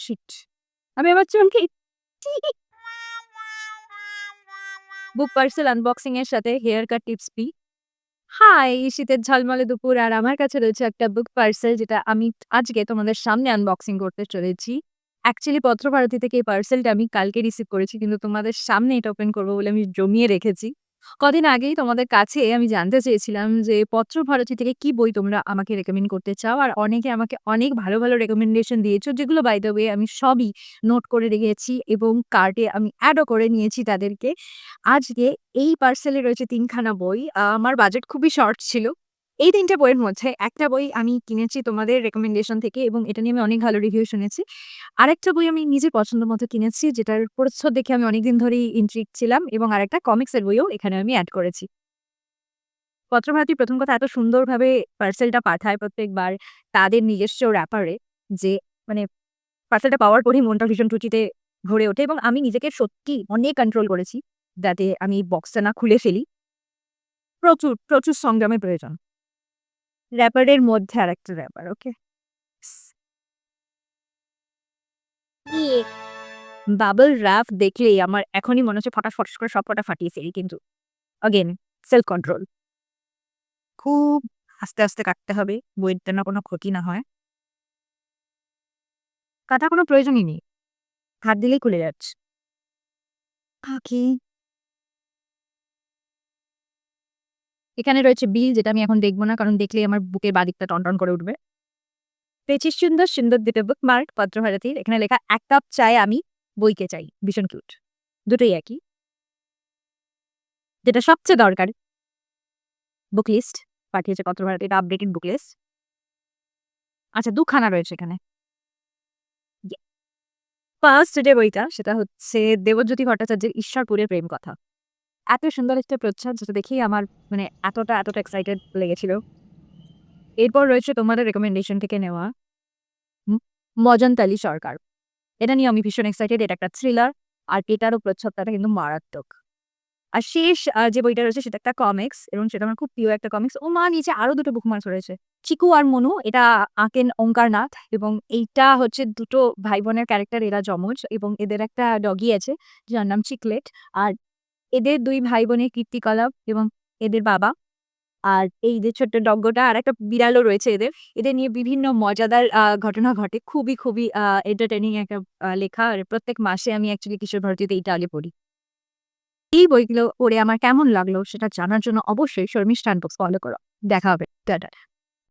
Sheet! আমি আমার চুলকে বুক পার্সেল আনবক্সিং এর সাথে হেয়ার কাট টিপস দিই। হাই! শীতের ঝলমলে দুপুর আর আমার কাছে রয়েছে একটা বুক পার্সেল যেটা আমি আজকে তোমাদের সামনে আনবক্সিং করতে চলেছি। অ্যাকচুয়ালি পত্রভারতী থেকে এই পার্সেলটা আমি কালকে রিসিভ করেছি। কিন্তু তোমাদের সামনে এটা ওপেন করব বলে আমি জমিয়ে রেখেছি। কদিন আগেই তোমাদের কাছে আমি জানতে চেয়েছিলাম যে পত্রভারতী থেকে কি বই তোমরা আমাকে রেকমেন্ড করতে চাও? আর অনেকে আমাকে অনেক ভালো, ভালো রেকমেন্ডেশন দিয়েছো যেগুলো বাই দ্য ওয়ে আমি সবই নোট করে রেখেছি এবং কার্টে আমি এডও করে নিয়েছি তাদেরকে। আজকে এই পার্সেলে রয়েছে ৩ খানা বই। আমার বাজেট খুবই শর্ট ছিল। এই ৩ টে বইয়ের মধ্যে একটা বই আমি কিনেছি তোমাদের রেকমেন্ডেশন থেকে এবং এটা নিয়ে আমি অনেক ভালো রিভিউ শুনেছি। আরেকটা বই আমি নিজের পছন্দ মতো কিনেছি যেটার প্রচ্ছদ দেখে আমি অনেকদিন ধরেই ইন্ট্রিগড ছিলাম এবং আরেকটা কমিক্সের বইও এখানে আমি এড করেছি। পত্রভারতী প্রথম কথা এত সুন্দরভাবে পার্সেলটা পাঠায় প্রত্যেকবার তাদের নিজস্ব র‍্যাপারে যে মানে পার্সেলটা পাওয়ার পরেই মনটা ভীষণ খুশিতে ভরে ওঠে এবং আমি নিজেকে সত্যি অনেক কন্ট্রোল করেছি যাতে আমি বক্সটা না খুলে ফেলি। প্রচুর, প্রচুর সংযমের প্রয়োজন। র‍্যাপারের মধ্যে আরেকটা র‍্যাপার, ওকে? ইয়ে! বাবল র‍্যাপ দেখলেই আমার এখনই মনে হচ্ছে ফটাস, ফটাস করে সব কটা ফাটিয়ে ফেলি কিন্তু অগেইন সেলফ কন্ট্রোল। খুব আস্তে, আস্তে কাটতে হবে বইয়ের যেন কোনো ক্ষতি না হয়। কাটার কোনো প্রয়োজনই নেই। হাত দিলেই খুলে যাচ্ছে। ওকে। এখানে রয়েছে বিল যেটা আমি এখন দেখব না কারণ দেখলেই আমার বুকের বাদিকটা টনটন করে উঠবে। পেচিস সুন্দর, সুন্দর ২ টা বুকমার্ক পত্রভারতীর। এখানে লেখা ১ কাপ চায়ে আমি বইকে চাই। ভীষণ কিউট। দুটোই একই। যেটা সবচেয়ে দরকার বুক লিস্ট পাঠিয়েছে পত্রভারতী। এটা আপডেটেড বুক লিস্ট। আচ্ছা ২ খানা রয়েছে এখানে। ইয়ে ফার্স্ট যে বইটা সেটা হচ্ছে দেবজ্যোতি ভট্টাচার্যের 'ঈশ্বরপুরের প্রেম কথা।' এত সুন্দর একটা প্রচ্ছদ যেটা দেখেই আমার মানে এতটা এক্সাইটেড লেগেছিল। এরপর রয়েছে তোমাদের রিকমেন্ডেশন থেকে নেওয়া 'মজনতালী সরকার।' এটা নিয়ে আমি ভীষণ এক্সাইটেড। এটা একটা থ্রিলার। আর এটারও প্রচ্ছদটা কিন্তু মারাত্মক। আর শেষ যে বইটা রয়েছে সেটা একটা কমিক্স এবং সেটা আমার খুব প্রিয় একটা কমিক্স। ও মা! নিচে আরো ২ টো বুকমার্কস রয়েছে। 'চিকু আর মনু' এটা আঁকেন ওঙ্কার নাথ এবং এইটা হচ্ছে ২ টো ভাই-বোনের ক্যারেক্টার এরা যমজ এবং এদের একটা ডগি আছে যার নাম চিকলেট। আর এদের ২ ভাই-বোনের কীর্তিকলাপ এবং এদের বাবা। আর এই যে ছোট্ট ডগ্গোটা আরেকটা বিড়ালও রয়েছে এদের। এদের নিয়ে বিভিন্ন মজাদার ঘটনা ঘটে। খুবই এন্টারটেইনিং একটা লেখা। আর প্রত্যেক মাসে আমি অ্যাকচুয়ালি কিশোর ভারতীতে এইটা আগে পড়ি। এই বইগুলো পড়ে আমার কেমন লাগলো সেটা জানার জন্য অবশ্যই শর্মিষ্ঠা বুকস ফলো করো। দেখা হবে। টাটা।